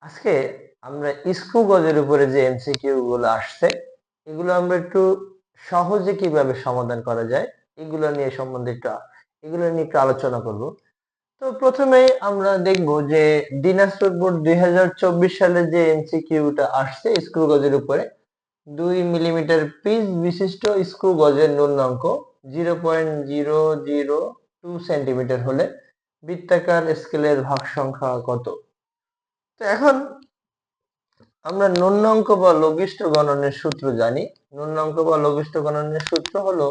আজকে আমরা স্ক্রু গজের উপরে যে এমসিকিউ গুলো আসছে এগুলো আমরা একটু সহজে কিভাবে সমাধান করা যায় এগুলো নিয়ে একটু আলোচনা করব। তো প্রথমেই আমরা দেখব যে দিনাজপুর বোর্ড 2024 সালে যে এমসিকিউটা আসছে স্ক্রু গজের উপরে 2 মিলিমিটার পিচ বিশিষ্ট স্ক্রু গজের ন্যূনাঙ্ক 0.002 সেন্টিমিটার হলে বৃত্তাকার স্কেলের ভাগ সংখ্যা কত। তো এখন আমরা ন্যূনাঙ্ক বা লঘিষ্ঠ গণনের সূত্র জানি। ন্যূনাঙ্ক বা লঘিষ্ঠ গণনের সূত্র হলো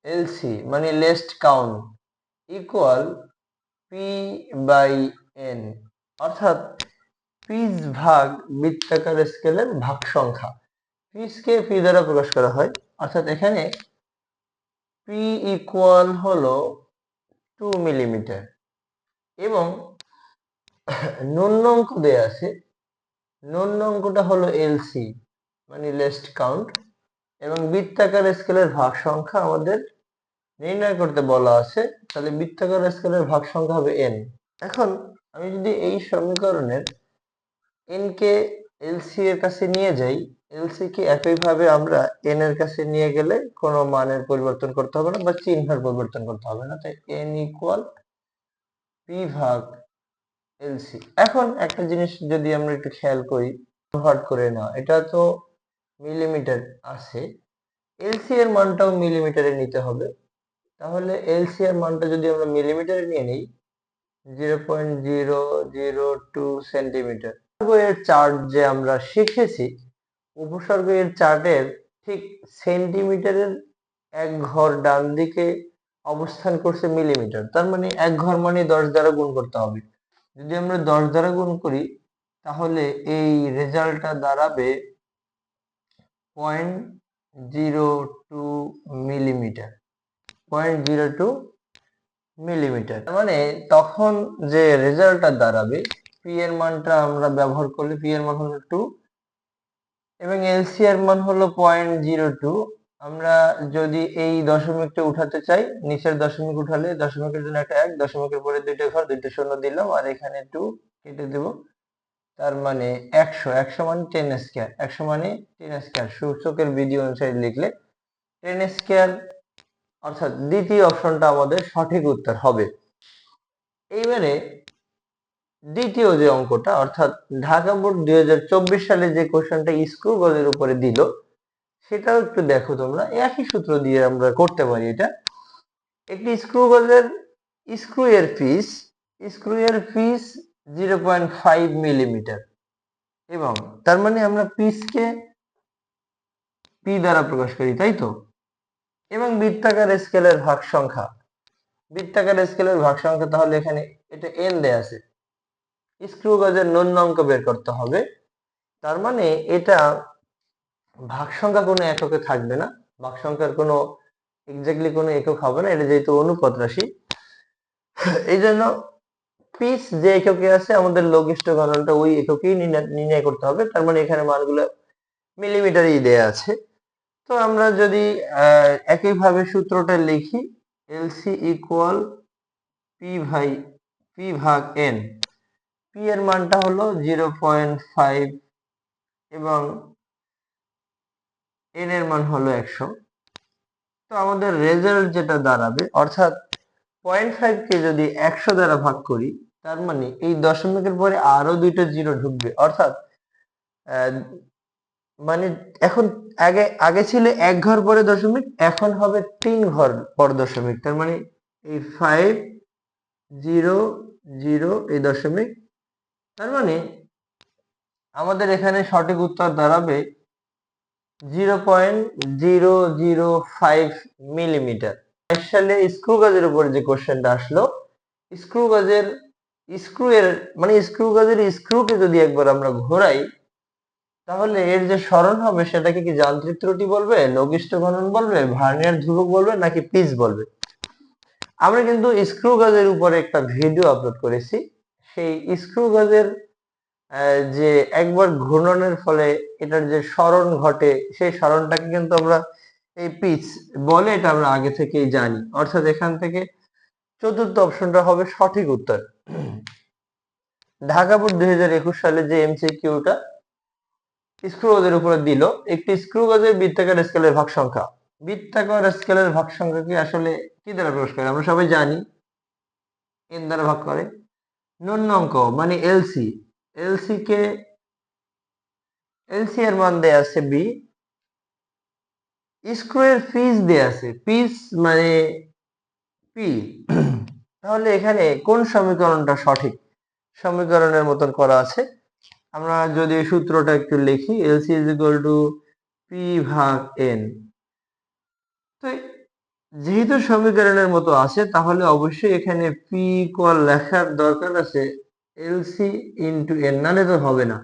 এলসি মানে least count equal P by N, অর্থাৎ পিচ ভাগ বৃত্তাকার স্কেলের ভাগ সংখ্যা। পিচকে পি দ্বারা প্রকাশ করা হয়, অর্থাৎ এখানে পি ইকুয়াল হলো 2 মিলিমিটার এবং ন্যূনাঙ্ক দেয়া আছে। ন্যূনাঙ্কটা হলো এলসি মানে লেস্ট কাউন্ট এবং বৃত্তাকার স্কেলের ভাগ সংখ্যা আমাদের নির্ণয় করতে বলা আছে। তাহলে বৃত্তাকার স্কেলের ভাগ সংখ্যা হবে এন। এখন আমি যদি এই সমীকরণের এন কে এলসি এর কাছে নিয়ে যাই, এলসি কে একইভাবে আমরা এন এর কাছে নিয়ে গেলে কোনো মানের পরিবর্তন করতে হবে না বা চিহ্নের পরিবর্তন করতে হবে না। তাই এন ইকুয়াল পি ভাগ এলসি। এখন একটা জিনিস যদি আমরা একটু খেয়াল করি, কনভার্ট করে না, এটা তো মিলিমিটার আছে, এলসি এর মানটাও মিলিমিটারে নিতে হবে। তাহলে এলসি এর মানটা যদি আমরা মিলিমিটারে নিয়ে নিই 0.002 সেন্টিমিটার। এর চার্ট যে আমরা শিখেছি, উপসর্গ এর চার্টের ঠিক সেন্টিমিটারের এক ঘর ডান দিকে অবস্থান করছে মিলিমিটার, তার মানে এক ঘর মানে 10 দ্বারা গুণ করতে হবে। যদি আমরা 10 দ্বারা গুণ করি তাহলে এই রেজাল্টটা দাঁড়াবে 0.02 মিলিমিটার। 0.02 মিলিমিটার, মানে তখন যে রেজাল্টটা দাঁড়াবে পি এর মানটা আমরা ব্যবহার করলে পি এর মান হলো 2 এবং এলসি এর মান হলো 0.02। আমরা যদি এই দশমিকটা উঠাতে চাই, নিচের দশমিক উঠালে দশমিকের জন্য একটা 1, দশমিকের পরে দুইটা ঘর, দুইটা শূন্য দিলাম আর এখানে 2 কেটে দেব। তার মানে 100 মানে 10 স্কয়ার, 100 মানে 10 স্কয়ার। সূচকের বিধি অনুসারে লিখলে 10 স্কয়ার, অর্থাৎ দ্বিতীয় অপশনটা আমাদের সঠিক উত্তর হবে। এইবারে দ্বিতীয় যে অঙ্কটা, অর্থাৎ ঢাকা বোর্ড 2024 সালে যে কোশ্চেনটা স্ক্রু গজের উপরে দিল সেটাও একটু দেখো তোমরা। একই সূত্র দিয়ে আমরা করতে পারি এটা। একটি স্ক্রু গজের স্ক্রু এর পিচ 0.5 মিলিমিটার এবং তার মানে আমরা পিচকে পি দ্বারা প্রকাশ করি, তাই তো। এবং বৃত্তাকার স্কেলের ভাগ সংখ্যা, তাহলে এখানে এটা এন দেয়া আছে, স্ক্রু গজের ন্যূনাঙ্ক বের করতে হবে। তার মানে এটা ভাগ সংখ্যা কোনো এককে থাকবে না, ভাগ সংখ্যার কোনো এক্স্যাক্টলি কোনো একক হবে না, এটা যেহেতু অনুপাত রাশি। এই জন্য পিচ যে এককে আছে আমাদের লঘিষ্ঠ গণনটা ওই এককেই নির্ণয় করতে হবে। তার মানে এখানে মানগুলো মিলিমিটারেই দেয়া আছে। তো আমরা যদি একইভাবে সূত্রটা লিখি, এলসি ইকুয়াল পি ভাগ এন। পি এর মানটা হলো 0.5 এবং এন এর মান হলো 100। তো আমাদের রেজাল্ট যেটা দাঁড়াবে, অর্থাৎ 0.5 কে যদি 100 দ্বারা ভাগ করি তার মানে এই দশমিকের পরে আরো দুইটা জিরো ঢুকবে, অর্থাৎ মানে এখন আগে আগে ছিল এক ঘর পরে দশমিক, এখন হবে 3 ঘর পর দশমিক। তার মানে এই 500 এই দশমিক, তার মানে আমাদের এখানে সঠিক উত্তর দাঁড়াবে 0.005 মিলিমিটার। সালে স্ক্রু গজের উপর যে কোশ্চেনটা আসলো, স্ক্রু গজের স্ক্রুকে যদি একবার আমরা ঘোরাই তাহলে এর যে সরণ হবে সেটাকে কি যান্ত্রিক ত্রুটি বলবে, লঘিষ্ঠ গণন বলবে, ভার্নিয়ার ধ্রুবক বলবে নাকি পিচ বলবে। আমরা কিন্তু স্ক্রু গজের উপরে একটা ভিডিও আপলোড করেছি। সেই স্ক্রু গজের যে একবার ঘূর্ণনের ফলে এটার যে সরণ ঘটে সেই সরণটাকে কিন্তু আমরা এই পিচ বলে, এটা আমরা আগে থেকেই জানি। অর্থাৎ এখান থেকে চতুর্থ অপশনটা হবে সঠিক উত্তর। ঢাকা বোর্ড 2021 সালে যে এমসিকিউটা স্ক্রু গজের উপরে দিল, একটি স্ক্রু গজের বৃত্তাকার স্কেলের ভাগ সংখ্যা। বৃত্তাকার স্কেলের ভাগ সংখ্যাকে আসলে কি দ্বারা প্রকাশ করে আমরা সবাই জানি, এন দ্বারা ভাগ করে। ন্যূনাঙ্ক মানে এলসি, এলসি এর মান দেয়া আছে বি। স্ক্রুয়ের পিচ দেয়া আছে, পিচ মানে পি। তাহলে এখানে কোন সমীকরণটা সঠিক? সমীকরণের মতন করা আছে। আমরা যদি সূত্রটা একটু লিখি, LC is equal to P ভাগ এন। তো যেহেতু সমীকরণের মতো আছে, তাহলে অবশ্যই এখানে পি ইকুয়াল লেখার দরকার আছে এলসি ইন্টু এন, নাহলে তো হবে না।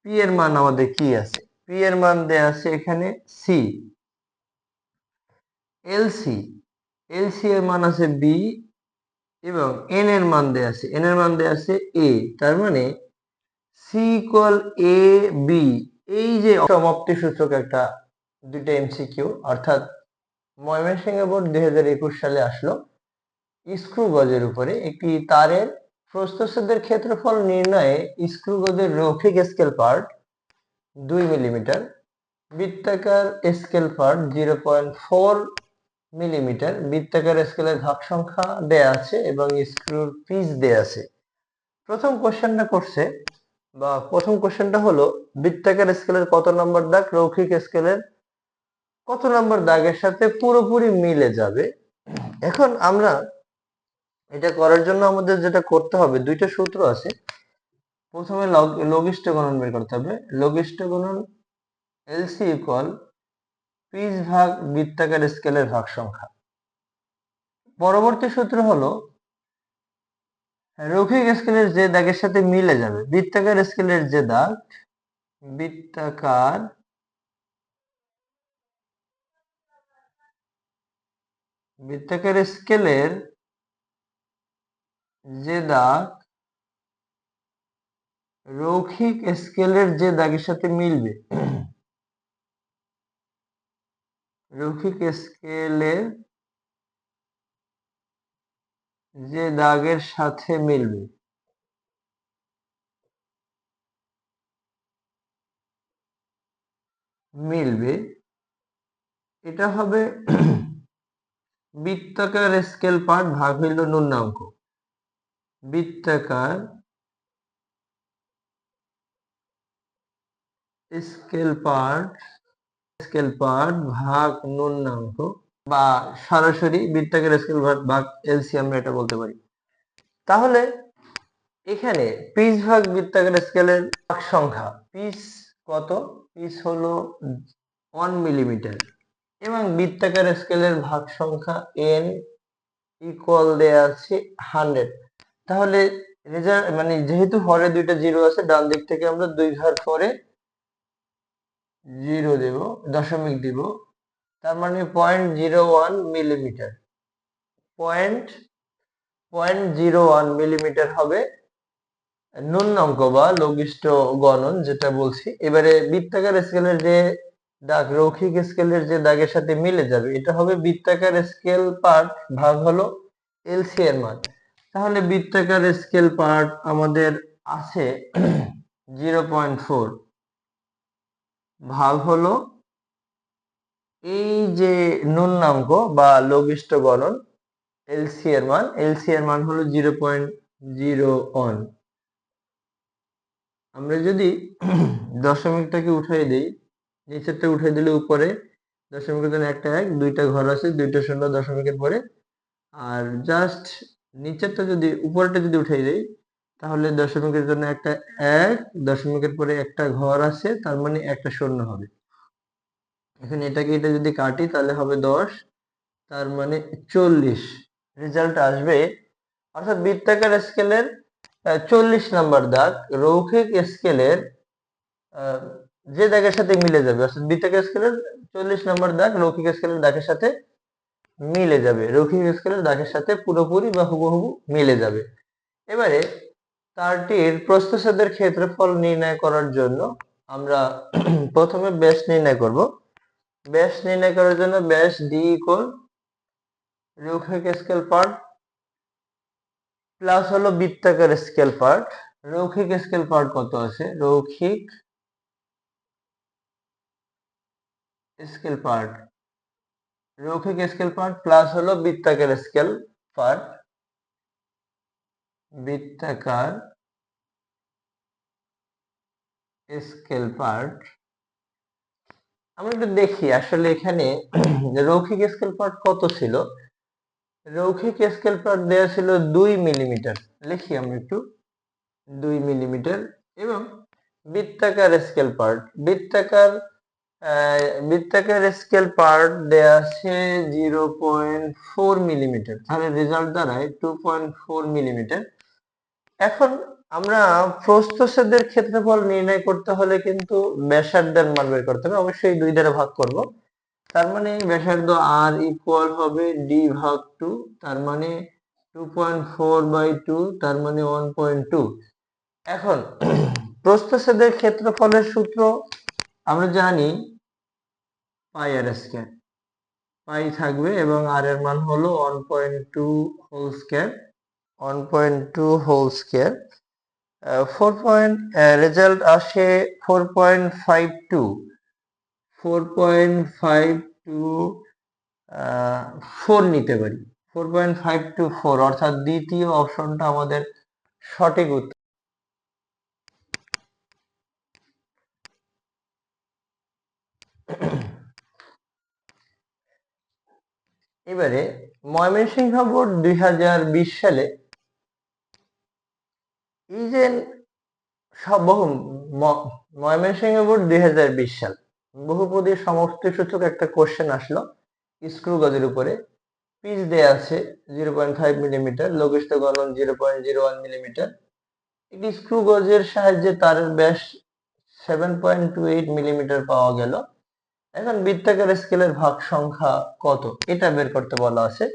পি এর মান আমাদের কি আছে? পি এর মান দেয়া আছে এখানে সি। এলসি এর মান আছে বি এবং এন এর মান দেয়া আছে, এ। তার মানে সি ইকুয়াল এ বি। এই যে সমাপ্তি সূচক একটা দুইটা এমসিকিউ, অর্থাৎ ময়মনসিংহ বোর্ড 2021 সালে আসলো স্ক্রু গজের উপরে একটি তারের প্রস্থচ্ছেদের ক্ষেত্রফল নির্ণয়ে স্ক্রু গজের রৈখিক স্কেল পার্ট 2 মিলিমিটার, বৃত্তাকার স্কেল পার্ট 0.4 মিলিমিটার, বৃত্তাকার স্কেলের ভাগ সংখ্যা দেয়া আছে এবং স্ক্রুর পিচ দেয়া আছে। প্রথম কোশ্চেনটা হলো বৃত্তাকার স্কেলের কত নম্বর দাগ রৈখিক স্কেলের কত নম্বর দাগের সাথে পুরোপুরি মিলে যাবে। এখন আমরা এটা করার জন্য আমাদের যেটা করতে হবে, দুইটা সূত্র আছে। প্রথমে লঘিষ্ঠ গুণন বের করতে হবে। লঘিষ্ঠ গুণন এলসি ইকুয়াল পিচ ভাগ বৃত্তাকার স্কেলের ভাগ সংখ্যা। পরবর্তী সূত্র হলো রৈখিক স্কেলের যে দাগের সাথে মিলে যাবে, বৃত্তাকার স্কেলের যে দাগ, বৃত্তাকার স্কেলের যে দাগ রৈখিক স্কেলের যে দাগের সাথে মিলবে, রৈখিক স্কেলের যে দাগের সাথে মিলবে এটা হবে বৃত্তাকার স্কেল পার্ট ভাগ হইল ন্যূনাঙ্ক। বৃত্তাকার স্কেল পার্ট ভাগ ন্যূনাঙ্ক, বা সরাসরি বৃত্তাকার স্কেল পার্ট ভাগ এলসি আমরা এটা বলতে পারি। তাহলে এখানে পিচ ভাগ বৃত্তাকার স্কেলের ভাগ সংখ্যা, পিচ কত? পিচ হলো 1 মিলিমিটার এবং বৃত্তাকার স্কেলের ভাগ সংখ্যা এন ইকুয়াল দেয়া আছে 100। তাহলে মানে যেহেতু হরে দুইটা জিরো আছে, ডান দিক থেকে আমরা 2 ঘর পরে জিরো দেব, দশমিক দিব। তার মানে 0.01 মিলিমিটার, 0.01 মিলিমিটার হবে ন্যূনাঙ্ক বা লঘিষ্ঠ গণন যেটা বলছি। এবারে বৃত্তাকার স্কেলের যে দাগ রৈখিক স্কেলের যে দাগের সাথে মিলে যাবে, এটা হবে বৃত্তাকার স্কেল পার্ট ভাগ হলো এলসি এর মান। তাহলে বৃত্তাকার স্কেল পার্ট আমাদের আছে 0.4 ভাগ হলো এই যে ন্যূনাঙ্ক বা লঘিষ্ঠ গণন এলসি এর মান হলো 0.01। আমরা যদি দশমিকটাকে উঠাই দেই, নিচেরটা উঠাই দিলে উপরে দশমিকের জন্য একটা এক, দুইটা ঘর আছে, দুইটা শূন্য দশমিকের পরে। আর জাস্ট নিচেরটা যদি উপরেরটা যদি উঠাই দেই, তাহলে দশমিকের জন্য একটা এক, দশমিকের পরে একটা ঘর আছে, তার মানে একটা শূন্য হবে। এখন এটাকে এটা যদি কাটি তাহলে হবে 10, তার মানে 40 রেজাল্ট আসবে। অর্থাৎ বৃত্তাকার স্কেলের 40 নাম্বার দাগ রৈখিক স্কেলের যে দাগের সাথে মিলে যাবে, অর্থাৎ বৃত্তাকার স্কেলের 40 নাম্বার দাগ রৈখিক স্কেলের দাগের সাথে মিলে যাবে, রৈখিক স্কেলের দাগের সাথে পুরোপুরি বা হুবহু মিলে যাবে। এবারে তারটির প্রস্থচ্ছেদের ক্ষেত্রফল নির্ণয় করার জন্য আমরা প্রথমে ব্যাস নির্ণয় করব। ব্যাস নির্ণয় করার জন্য ব্যাস ডি ইকুয়াল রৈখিক স্কেল পার্ট প্লাস হলো বৃত্তাকার স্কেল পার্ট রৈখিক স্কেল পার্ট কত আছে? রৈখিক স্কেল পার্ট, রৈখিক স্কেল পার্ট প্লাস হলো বৃত্তাকার স্কেল পার্ট, বৃত্তাকার স্কেল পার্ট। আমরা একটু দেখি আসলে এখানে রৈখিক স্কেল পার্ট কত ছিল। রৈখিক স্কেল পার্ট দেওয়া ছিল 2 মিলিমিটার, লিখি আমরা একটু 2 মিলিমিটার। এবং বৃত্তাকার স্কেল পার্ট, বৃত্তাকার স্কেল পার্ট দেয়া আছে 0.4 মিলিমিটার, তাহলে রেজাল্ট দাঁড়ায় 2.4 মিলিমিটার। এখন আমরা প্রস্থচ্ছেদের ক্ষেত্রফল নির্ণয় করতে হলে কিন্তু ব্যাসার্ধের মান বের করতে হবে, অবশ্যই 2 দ্বারা ভাগ করব। তার মানে ব্যাসার্ধ আর ইকুয়াল হবে ডি ভাগ 2, তার মানে 2.4/2, তার মানে 1.2। এখন প্রস্থচ্ছেদের ক্ষেত্রফলের সূত্র আমরা জানি পাই আর স্কয়ার, পাই থাকবে এবং আর এর মান হলো 1.2 whole square, 1.2 whole square. 4 result আসে 4.52, 4 নিতে পারি, 4.524, অর্থাৎ দ্বিতীয় অপশনটা আমাদের সঠিক উত্তর। এবারে ময়মনসিংহ বোর্ড 2020 সালে এই যে ময়মনসিংহ বোর্ড 2020 সাল বহুপদী সমষ্টি সূচক একটা কোশ্চেন আসলো স্ক্রু গজের উপরে। পিচ দেয়া আছে 0.5 মিলিমিটার, লঘিষ্ঠ গলন 0.01 মিলিমিটার। একটি স্ক্রু গজের সাহায্যে তারের ব্যাস 7.28 মিলিমিটার পাওয়া গেল। এখন বৃত্তাকার স্কেলের ভাগ সংখ্যা কত এটা বের করতে বলা আছে।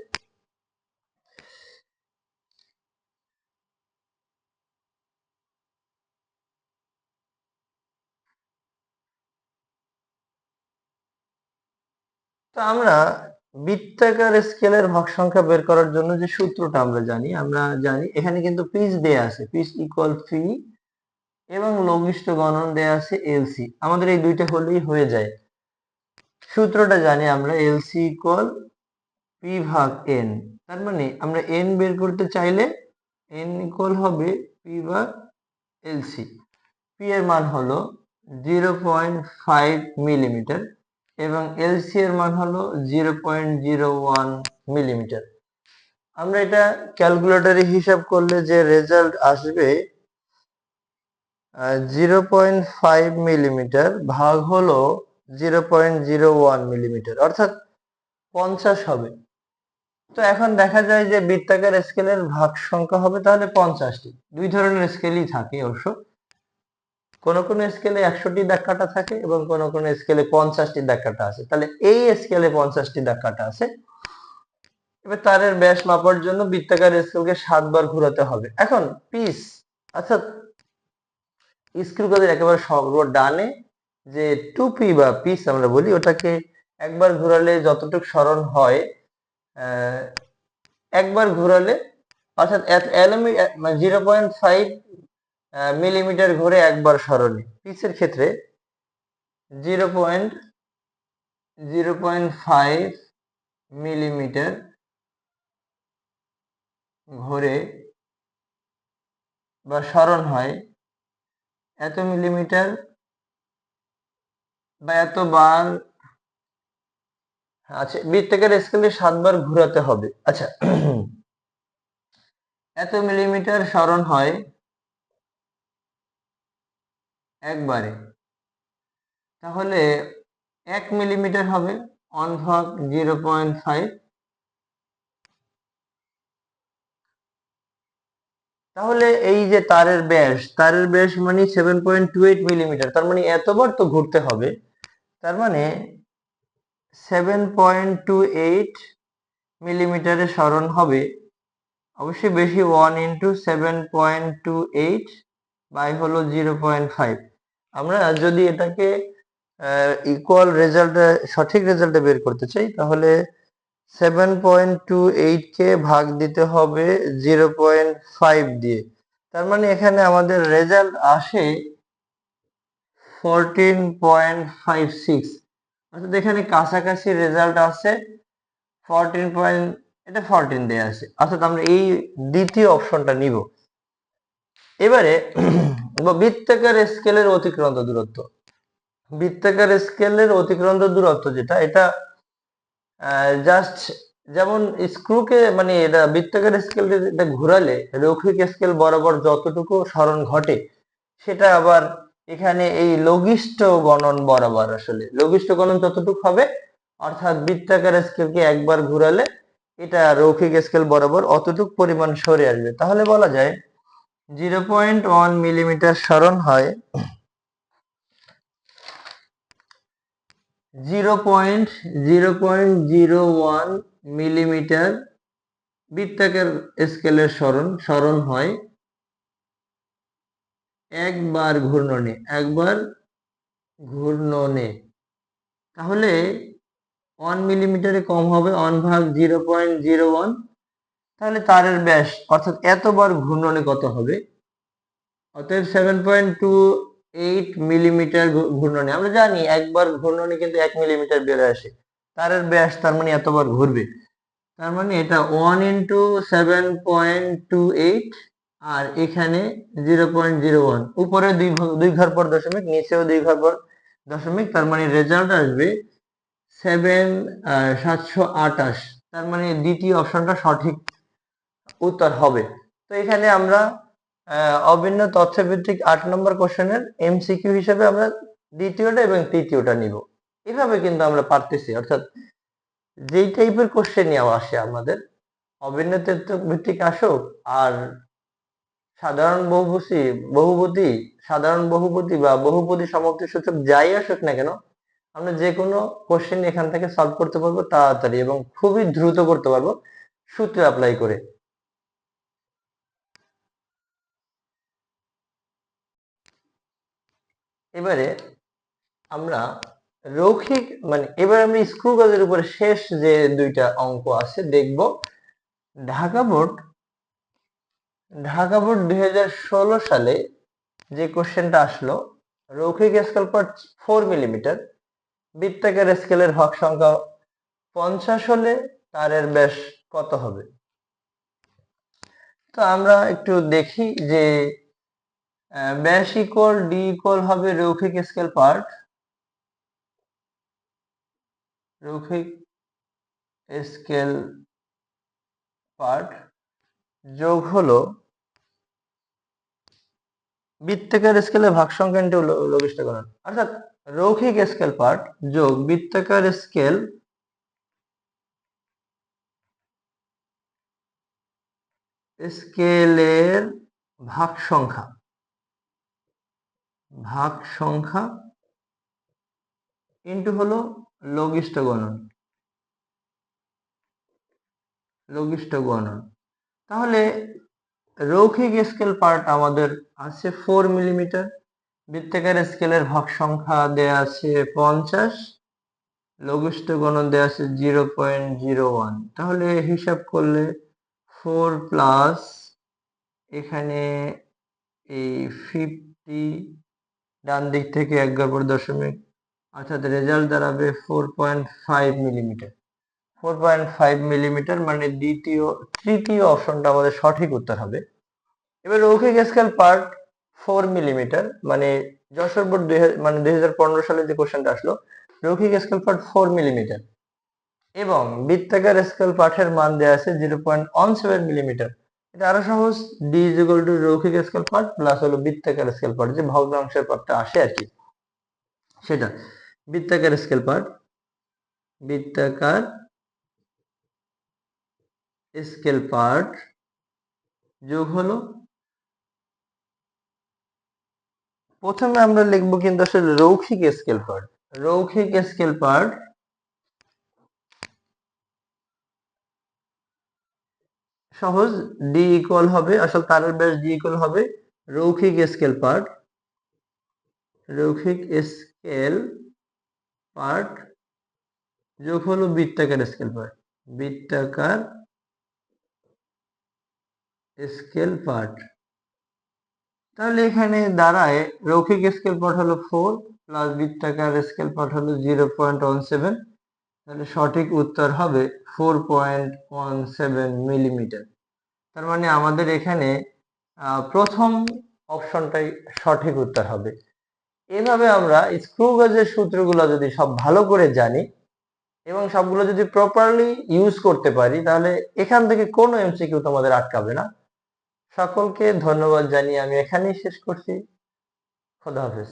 তো আমরা বৃত্তাকার স্কেলের ভাগ সংখ্যা বের করার জন্য যে সূত্রটা আমরা জানি এখানে কিন্তু পিচ দেয়া আছে, পিচ ইকুয়াল পি, এবং লঘিষ্ঠ গণন দেয়া আছে এলসি। আমাদের এই দুইটা হলেই হয়ে যায়। সূত্রটা জানি আমরা, এলসি ইকুয়াল পি ভাগ এন। তার মানে আমরা এন বের করতে চাইলে এন ইকুয়াল হবে পি ভাগ এলসি। পি এর মান হলো 0.5 মিলিমিটার এবং এলসি এর মান হলো 0.01 মিলিমিটার। আমরা এটা ক্যালকুলেটরে হিসাব করলে যে রেজাল্ট আসবে 0.5 মিলিমিটার ভাগ হলো 0.01 মিলিমিটার, অর্থাৎ 50 হবে। তো এখন দেখা যায় যে বৃত্তাকার স্কেলের ভাগ সংখ্যা হবে তাহলে 50টি। দুই ধরনের স্কেলই থাকে অবশ্য, কোন কোন স্কেলে 100টি দাগ কাটা থাকে এবং কোন কোন স্কেলে 50টি দাগ কাটা আছে। তাহলে এই স্কেলে 50টি দাগ কাটা আছে। এবার তারের ব্যাস মাপার জন্য বৃত্তাকার স্কেলকে 7 বার ঘোরাতে হবে। এখন পিচ অর্থাৎ স্ক্রু গজের একেবারে সর্ব ডানে যে টুপি বা পিচ আমরা বলি, ওটাকে একবার ঘোরালে যতটুকু সরণ হয়, একবার ঘোরালে অর্থাৎ 0.5 মিলিমিটার ঘুরে একবার সরণে। পিচের ক্ষেত্রে 0.5 মিলিমিটার ঘুরে বা সরণ হয় এত মিলিমিটার বা এতবার। আচ্ছা, বৃত্তাকার স্কেলে 7 বার ঘোরাতে হবে। আচ্ছা, এত মিলিমিটার সরণ হয় একবারে, তাহলে 1 মিলিমিটার হবে 1 ভাগ 0.5। তাহলে এই যে তারের ব্যাস মানে 7.28 মিলিমিটার, তার মানে এতবার তো ঘুরতে হবে। তার মানে 7.28 মিলিমিটারে সরণ হবে, অবশ্যই বেশি, 1 ইন্টু 7.28 বাই হলো 0.5। আমরা যদি এটাকে ইকুয়াল রেজাল্টে, সঠিক রেজাল্টে বের করতে চাই, তাহলে 7.28 কে ভাগ দিতে হবে 0.5 দিয়ে। তার মানে এখানে আমাদের রেজাল্ট আসে 14.56, অর্থাৎ এখানে কাছাকাছি রেজাল্ট আছে 14 এটা 14 দেয়া আছে, অর্থাৎ আমরা এই দ্বিতীয় অপশনটা নিব। এবারে বৃত্তাকার স্কেলের অতিক্রান্ত দূরত্ব, বৃত্তাকার স্কেলের অতিক্রান্ত দূরত্ব যেটা, এটা জাস্ট যেমন স্ক্রুকে মানে এটা বৃত্তাকার স্কেল এটা ঘোরালে রৈখিক স্কেল বরাবর যতটুকু সরণ ঘটে, সেটা আবার এখানে এই লঘিষ্ঠ গণন বরাবর আসলে লঘিষ্ঠ গণন যতটুকু হবে, অর্থাৎ বৃত্তাকার স্কেলকে একবার ঘোরালে এটা রৈখিক স্কেল বরাবর অতটুকু পরিমাণ সরে আসবে। তাহলে বলা যায় 0.1 মিলিমিটার সরণ হয় 0.01 মিলিমিটার বৃত্তাকার স্কেলের সরণ হয় একবার ঘূর্ণনে। তাহলে 1 মিলিমিটারে কম হবে 1/0.01, তাহলে তারের ব্যাস অর্থাৎ এতবার ঘূর্ণনে কত হবে, অতএব 7.28 মিলিমিটার ঘূর্ণনে। আমরা জানি একবার ঘূর্ণনে কিন্তু 1 মিলিমিটার বেড়ে আসে, তারের ব্যাস তার মানে এতবার ঘুরবে, তার মানে এটা 1 ইন্টু 7.28 আর এখানে 0.01, উপরে দুই ঘর পর দশমিক, নিচেও দুই ঘর পর দশমিক, তার মানে রেজাল্ট আসবে 728। তার মানে দ্বিতীয় অপশনটা সঠিক উত্তর হবে। তো এখানে আমরা অভিন্ন তথ্যভিত্তিক 8 নম্বর কোশ্চেনের এমসিকিউ হিসেবে আমরা দ্বিতীয়টা এবং তৃতীয়টা নিব। এভাবে কিন্তু আমরা পারতেছি, অর্থাৎ যেই টাইপের কোশ্চেনই আসে আমাদের, অভিন্ন তথ্য ভিত্তিক আসুক আর সাধারণ বহুপদী বা বহুপদী সমাপ্তি সূচক যাই আসুক না কেন, আমরা যে কোনো কোশ্চেন এখান থেকে সলভ করতে পারবো তাড়াতাড়ি এবং খুবই দ্রুত করতে পারবো সূত্র অ্যাপ্লাই করে। এবারে আমরা রৈখিক মানে এবার আমরা স্ক্রু গজের উপরে শেষ যে দুইটা অঙ্ক আছে দেখব। ঢাকা বোর্ড 2016 সালে যে কোশ্চেনটা আসলো, রৈখিক স্কেল পার্ট 4 মিলিমিটার, বৃত্তাকার স্কেলের ভাগ সংখ্যা 50 হলে তারের ব্যাস কত হবে। তো আমরা একটু দেখি যে ব্যাস ইকুয়াল ডি ইকুয়াল হবে রৈখিক স্কেল পার্ট যোগ হলো বৃত্তাকার স্কেলের ভাগ সংখ্যা ইনটু লঘিষ্ঠ গণন, অর্থাৎ রৈখিক স্কেল পার্ট যোগ বৃত্তাকার স্কেলের ভাগ সংখ্যা ইনটু হলো লঘিষ্ঠ গণন। তাহলে রৈখিক স্কেল পার্ট আমাদের আছে 4 মিলিমিটার, বৃত্তাকার স্কেলের ভাগ সংখ্যা দেয়া আছে 50, লঘিষ্ঠ গণন দেয়া আছে 0.01। তাহলে হিসাব করলে 4 প্লাস এখানে এই 50 ডান দিক থেকে 11 দশমিক, অর্থাৎ রেজাল্ট দাঁড়াবে 4.5 মিলিমিটার। 4.5 মিলিমিটার মানে তৃতীয় অপশনটা আমাদের সঠিক উত্তর হবে। এবার রৈখিক স্কেল পার্ট 4 মিলিমিটার মানে যশোর বোর্ড 2015 সালে যে কোশ্চেনটা আসলো, রৈখিক স্কেল পার্ট 4 মিলিমিটার এবং বৃত্তাকার স্কেল পার্টের মান দেওয়া আছে 0.17 মিলিমিটার। এটা আরো সহজ, ডি ইজ ইকুয়াল টু রৈখিক স্কেল পার্ট প্লাস হলো বৃত্তাকার স্কেল পার্ট, যে ভগ্নাংশের পার্টটা আসে আর কি, সেটা বৃত্তাকার স্কেল পার্ট যোগ হলো, প্রথমে আমরা লিখবো কিন্তু আসলে রৈখিক স্কেল পার্ট সহজ, ডি ইকুয়াল হবে আসলে তারের ব্যাস ডি ইকুয়াল হবে রৈখিক স্কেল পার্ট যোগ হলো বৃত্তাকার স্কেল পার্ট। তাহলে এখানে দাঁড়ায় রৈখিক স্কেল পার্ট হলো 4 প্লাস বৃত্তাকার স্কেল পার্ট হলো 0.17, তাহলে সঠিক উত্তর হবে 4.17 মিলিমিটার। তার মানে আমাদের এখানে প্রথম অপশনটাই সঠিক উত্তর হবে। এভাবে আমরা স্ক্রু গেজের সূত্রগুলো যদি সব ভালো করে জানি এবং সবগুলো যদি প্রপারলি ইউজ করতে পারি, তাহলে এখান থেকে কোনো এমসিকিউ তোমাদের আটকাবে না। সকলকে ধন্যবাদ জানিয়ে আমি এখানেই শেষ করছি। খোদা হাফেজ।